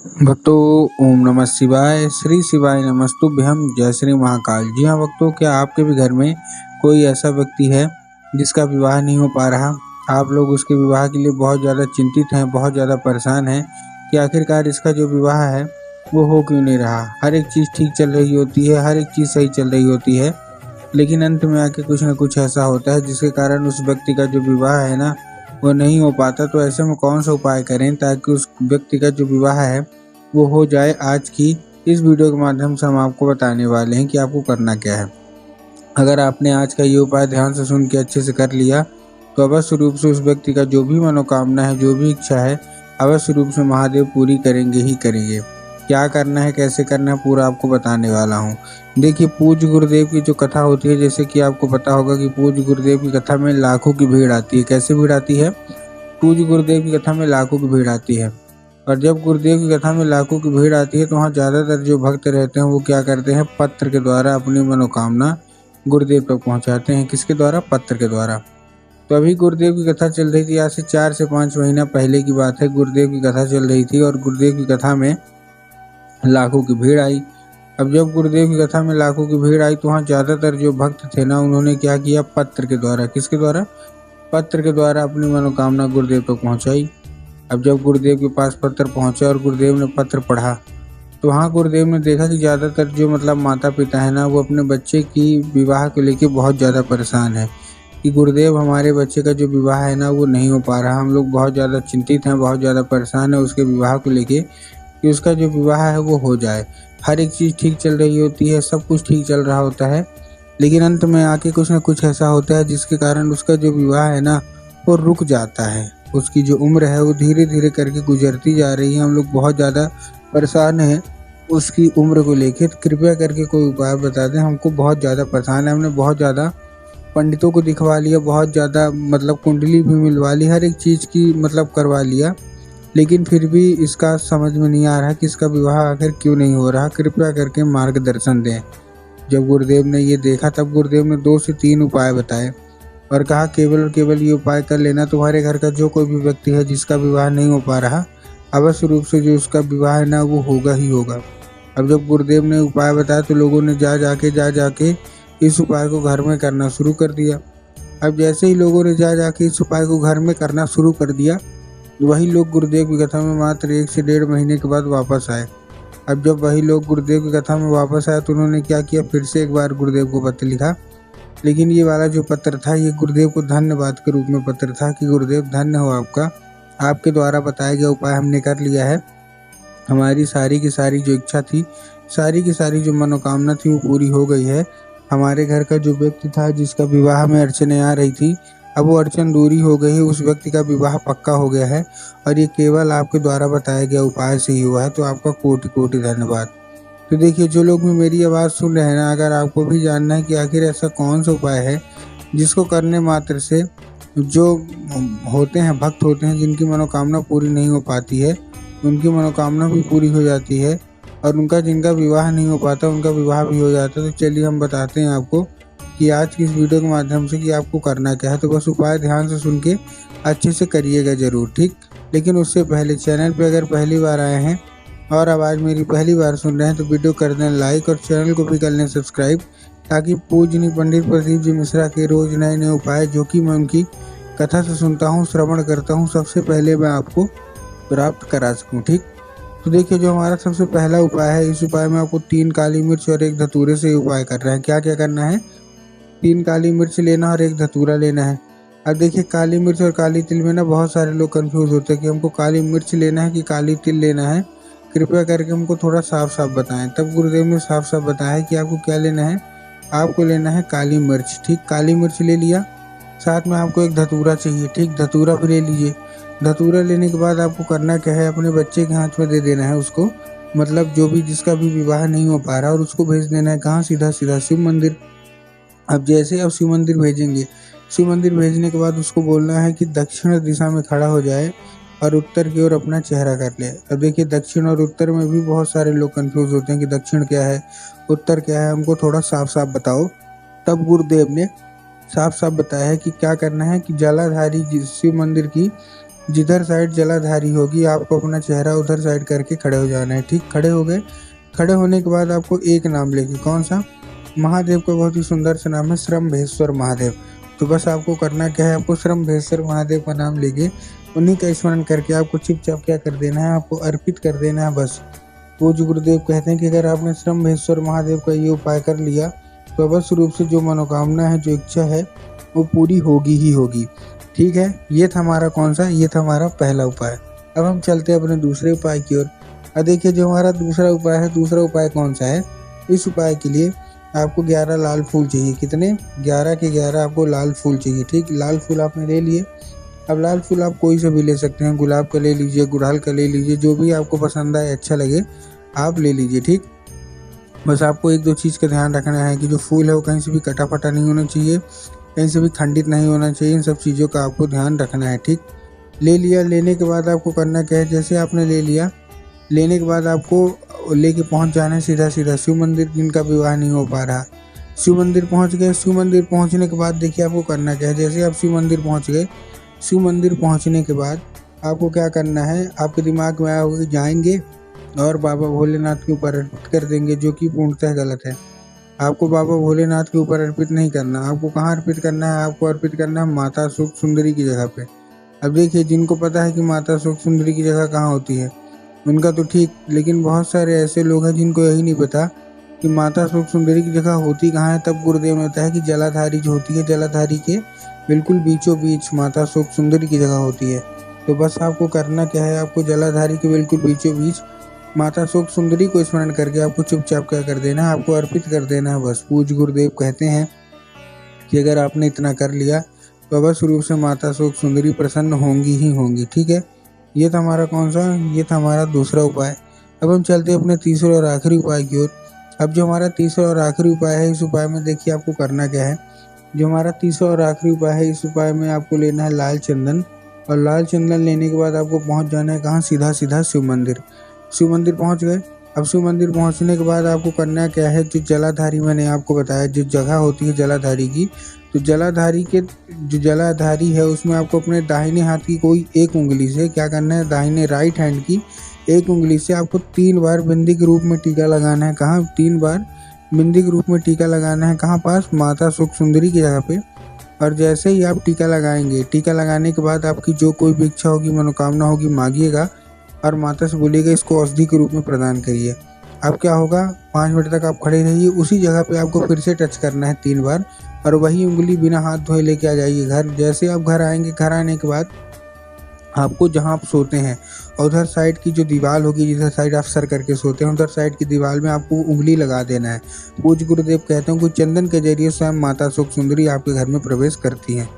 भक्तों, ओम नमः शिवाय। श्री शिवाय नमस्तुभ्यं। जय श्री महाकाल। जी हाँ भक्तों, क्या आपके भी घर में कोई ऐसा व्यक्ति है जिसका विवाह नहीं हो पा रहा? आप लोग उसके विवाह के लिए बहुत ज़्यादा चिंतित हैं, बहुत ज़्यादा परेशान हैं कि आखिरकार इसका जो विवाह है वो हो क्यों नहीं रहा। हर एक चीज़ ठीक चल रही होती है, हर एक चीज़ सही चल रही होती है, लेकिन अंत में आके कुछ न कुछ ऐसा होता है जिसके कारण उस व्यक्ति का जो विवाह है ना वो नहीं हो पाता। तो ऐसे में कौन सा उपाय करें ताकि उस व्यक्ति का जो विवाह है वो हो जाए? आज की इस वीडियो के माध्यम से हम आपको बताने वाले हैं कि आपको करना क्या है। अगर आपने आज का ये उपाय ध्यान से सुन के अच्छे से कर लिया तो अवश्य रूप से उस व्यक्ति का जो भी मनोकामना है, जो भी इच्छा है, अवश्य रूप से महादेव पूरी करेंगे ही करेंगे। क्या करना है, कैसे करना है, पूरा आपको बताने वाला हूँ। देखिए, पूज्य गुरुदेव की जो कथा होती है, जैसे कि आपको पता होगा कि पूज्य गुरुदेव की कथा में लाखों की भीड़ आती है। कैसे भीड़ आती है? पूज्य गुरुदेव की कथा में लाखों की भीड़ आती है। और जब गुरुदेव की कथा में लाखों की भीड़ आती है तो वहाँ ज़्यादातर जो भक्त रहते हैं वो क्या करते हैं, पत्र के द्वारा अपनी मनोकामना गुरुदेव तक पहुँचाते हैं। किसके द्वारा? पत्र के द्वारा। तो अभी गुरुदेव की कथा चल रही थी, आज से 4 से 5 महीना पहले की बात है। गुरुदेव की कथा चल रही थी और गुरुदेव की कथा में लाखों की भीड़ आई। अब जब गुरुदेव की कथा में लाखों की भीड़ आई तो वहाँ ज़्यादातर जो भक्त थे ना, उन्होंने क्या किया, पत्र के द्वारा। किसके द्वारा? पत्र के द्वारा अपनी मनोकामना गुरुदेव तक पहुँचाई। अब जब गुरुदेव के पास पत्र पहुंचा और गुरुदेव ने पत्र पढ़ा तो वहाँ गुरुदेव ने देखा कि ज़्यादातर जो माता पिता है ना, वो अपने बच्चे की विवाह को लेके बहुत ज़्यादा परेशान है कि गुरुदेव, हमारे बच्चे का जो विवाह है ना वो नहीं हो पा रहा। हम लोग बहुत ज़्यादा चिंतित हैं, बहुत ज़्यादा परेशान है उसके विवाह को लेके कि उसका जो विवाह है वो हो जाए। हर एक चीज़ ठीक चल रही होती है, सब कुछ ठीक चल रहा होता है, लेकिन अंत में आके कुछ न कुछ ऐसा होता है जिसके कारण उसका जो विवाह है ना वो रुक जाता है। उसकी जो उम्र है वो धीरे धीरे करके गुजरती जा रही है। हम लोग बहुत ज़्यादा परेशान हैं उसकी उम्र को लेके। तो कृपया करके कोई उपाय बता दें, हमको बहुत ज़्यादा परेशान है। हमने बहुत ज़्यादा पंडितों को दिखवा लिया, बहुत ज़्यादा कुंडली भी मिलवा ली, हर एक चीज़ की करवा लिया, लेकिन फिर भी इसका समझ में नहीं आ रहा कि इसका विवाह आखिर क्यों नहीं हो रहा। कृपया करके मार्गदर्शन दें। जब गुरुदेव ने ये देखा तब गुरुदेव ने 2 से 3 उपाय बताए और कहा, केवल और केवल ये उपाय कर लेना, तुम्हारे घर का जो कोई भी व्यक्ति है जिसका विवाह नहीं हो पा रहा, अवश्य रूप से जो उसका विवाह है ना वो होगा ही होगा। अब जब गुरुदेव ने उपाय बताया तो लोगों ने जा जाके इस उपाय को घर में करना शुरू कर दिया। अब जैसे ही लोगों ने जा जाके इस उपाय को घर में करना शुरू कर दिया, वही लोग गुरुदेव की कथा में मात्र 1 से 1.5 महीने के बाद वापस आए। अब जब वही लोग गुरुदेव की कथा में वापस आए तो उन्होंने क्या किया, फिर से एक बार गुरुदेव को पत्र लिखा। लेकिन ये वाला जो पत्र था ये गुरुदेव को धन्यवाद के रूप में पत्र था कि गुरुदेव, धन्य हो आपका, आपके द्वारा बताया गया उपाय हमने कर लिया है। हमारी सारी की सारी जो इच्छा थी, सारी की सारी जो मनोकामना थी वो पूरी हो गई है। हमारे घर का जो व्यक्ति था जिसका विवाह में अड़चनें आ रही थी, अब वो अड़चन दूरी हो गई है, उस व्यक्ति का विवाह पक्का हो गया है और ये केवल आपके द्वारा बताया गया उपाय से ही हुआ है। तो आपका कोटि कोटि धन्यवाद। तो देखिए, जो लोग भी मेरी आवाज़ सुन रहे हैं ना, अगर आपको भी जानना है कि आखिर ऐसा कौन सा उपाय है जिसको करने मात्र से जो होते हैं, भक्त होते हैं, जिनकी मनोकामना पूरी नहीं हो पाती है, उनकी मनोकामना भी पूरी हो जाती है और उनका जिनका विवाह नहीं हो पाता उनका विवाह भी हो जाता है। तो चलिए हम बताते हैं आपको कि आज की इस वीडियो के माध्यम से कि आपको करना क्या है। तो बस उपाय ध्यान से सुन के अच्छे से करिएगा ज़रूर, ठीक? लेकिन उससे पहले चैनल पे अगर पहली बार आए हैं और आवाज़ मेरी पहली बार सुन रहे हैं तो वीडियो कर दें लाइक और चैनल को भी कर लें सब्सक्राइब, ताकि पूजनीय पंडित प्रदीप जी मिश्रा के रोज़ नए नए उपाय जो कि मैं उनकी कथा से सुनता हूँ, श्रवण करता हूँ, सबसे पहले मैं आपको प्राप्त करा सकूँ, ठीक? तो देखिए, जो हमारा सबसे पहला उपाय है, इस उपाय में आपको 3 काली मिर्च और 1 धतूरे से उपाय कर रहे हैं। क्या क्या करना है? 3 काली मिर्च लेना और 1 धतूरा लेना है। अब देखिए, काली मिर्च और काली तिल में ना बहुत सारे लोग कंफ्यूज होते हैं कि हमको काली मिर्च लेना है कि काली तिल लेना है। कृपया करके हमको थोड़ा साफ साफ बताएं। तब गुरुदेव ने साफ साफ बताया कि आपको क्या लेना है, आपको लेना है काली मिर्च, ठीक? काली मिर्च ले लिया, साथ में आपको 1 धतूरा चाहिए, ठीक? धतूरा भी ले लीजिए। धतूरा लेने के बाद आपको करना क्या है, अपने बच्चे के हाथ में दे देना है उसको, जो भी जिसका भी विवाह नहीं हो पा रहा, और उसको भेज देना है कहाँ, सीधा सीधा शिव मंदिर। अब जैसे आप शिव मंदिर भेजेंगे, शिव मंदिर भेजने के बाद उसको बोलना है कि दक्षिण दिशा में खड़ा हो जाए और उत्तर की ओर अपना चेहरा कर ले। अब देखिए, दक्षिण और उत्तर में भी बहुत सारे लोग कंफ्यूज होते हैं कि दक्षिण क्या है, उत्तर क्या है, हमको थोड़ा साफ साफ बताओ। तब गुरुदेव ने साफ साफ बताया है कि क्या करना है कि जलाधारी शिव मंदिर की जिधर साइड जलाधारी होगी आपको अपना चेहरा उधर साइड करके खड़े हो जाना है। ठीक, खड़े हो गए। खड़े होने के बाद आपको एक नाम लेके, कौन सा? महादेव का बहुत ही सुंदर सा नाम है श्रम्भेश्वर महादेव। तो बस आपको करना क्या है, आपको श्रम्भेश्वर महादेव का नाम लेके उन्हीं का स्मरण करके आपको चुपचाप क्या कर देना है, आपको अर्पित कर देना है बस। पूज्य गुरुदेव कहते हैं कि अगर आपने श्रम्भेश्वर महादेव का ये उपाय कर लिया तो अवश्य रूप से जो मनोकामना है, जो इच्छा है, वो पूरी होगी ही होगी। ठीक है, ये था हमारा कौन सा, ये था हमारा पहला उपाय। अब हम चलते हैं अपने दूसरे उपाय की ओर। अब देखिए जो हमारा दूसरा उपाय है, दूसरा उपाय कौन सा है? इस उपाय के लिए आपको 11 लाल फूल चाहिए। कितने? 11 के 11 आपको लाल फूल चाहिए। ठीक, लाल फूल आपने ले लिए। अब लाल फूल आप कोई से भी ले सकते हैं, गुलाब का ले लीजिए, गुड़हल का ले लीजिए, जो भी आपको पसंद आए, अच्छा लगे आप ले लीजिए। ठीक, बस आपको एक दो चीज़ का ध्यान रखना है कि जो फूल है वो कहीं से भी कटा फटा नहीं होना चाहिए, कहीं से भी खंडित नहीं होना चाहिए। इन सब चीज़ों का आपको ध्यान रखना है। ठीक, ले लिया। लेने के बाद आपको करना क्या है, जैसे आपने ले लिया, लेने के बाद आपको लेके पहुंच जाना है सीधा सीधा शिव मंदिर। जिनका विवाह नहीं हो पा रहा, शिव मंदिर पहुंच गए। शिव मंदिर पहुंचने के बाद देखिए आपको करना क्या है, जैसे आप शिव मंदिर पहुंच गए, शिव मंदिर पहुंचने के बाद आपको क्या करना है, आपके दिमाग में आया होगा कि जाएंगे और बाबा भोलेनाथ के ऊपर अर्पित कर देंगे, जो कि पूर्णतः गलत है। आपको बाबा भोलेनाथ के ऊपर अर्पित नहीं करना। आपको कहाँ अर्पित करना है? आपको अर्पित करना है माता सुख सुंदरी की जगह पे। अब देखिए जिनको पता है कि माता सुख सुंदरी की जगह कहाँ होती है उनका तो ठीक, लेकिन बहुत सारे ऐसे लोग हैं जिनको यही नहीं पता कि माता सुख सुंदरी की जगह होती कहाँ है। तब गुरुदेव ने बताया कि जलाधारी जो होती है, जलाधारी के बिल्कुल बीचों बीच माता सुख सुंदरी की जगह होती है। तो बस आपको करना क्या है, आपको जलाधारी के बिल्कुल बीचों बीच माता सुख सुंदरी को स्मरण करके आपको चुपचाप क्या कर देना है, आपको अर्पित कर देना है बस। पूज्य गुरुदेव कहते हैं कि अगर आपने इतना कर लिया तो अवश्य रूप से माता सुख सुंदरी प्रसन्न होंगी ही होंगी। ठीक है, ये था हमारा कौन सा, ये था हमारा दूसरा उपाय। अब हम चलते हैं अपने तीसरे और आखिरी उपाय की ओर। अब जो हमारा तीसरा और आखिरी उपाय है, इस उपाय में देखिए आपको करना क्या है। जो हमारा तीसरा और आखिरी उपाय है, इस उपाय में आपको लेना है लाल चंदन। और लाल चंदन लेने के बाद आपको पहुंच जाना है कहाँ, सीधा सीधा शिव मंदिर। शिव मंदिर पहुंच गए। अब शिव मंदिर पहुंचने के बाद आपको करना क्या है, जो जलाधारी मैंने आपको बताया, जो जगह होती है जलाधारी की, तो जलाधारी के जो जलाधारी है उसमें आपको अपने दाहिने हाथ की कोई एक उंगली से क्या करना है, दाहिने राइट हैंड की एक उंगली से आपको 3 बार बिंदी के रूप में टीका लगाना है। कहाँ? 3 बार बिंदी के रूप में टीका लगाना है। कहाँ पास? माता सुख सुंदरी की जगह पे। और जैसे ही आप टीका लगाएंगे, टीका लगाने के बाद आपकी जो कोई भी इच्छा होगी, मनोकामना होगी, मांगिएगा और माता से बोलिएगा इसको औषधि के रूप में प्रदान करिए। अब क्या होगा, 5 मिनट तक आप खड़े रहिए, उसी जगह पे आपको फिर से टच करना है 3 बार और वही उंगली बिना हाथ धोए लेके आ जाइए घर। जैसे आप घर आएंगे, घर आने के बाद आपको जहाँ आप सोते हैं उधर साइड की जो दीवार होगी, जिधर साइड आप सर करके सोते हैं, उधर साइड की दीवार में आपको उंगली लगा देना है। पूज्य गुरुदेव कहते हैं कि चंदन के जरिए स्वयं माता सुख सुंदरी आपके घर में प्रवेश करती हैं।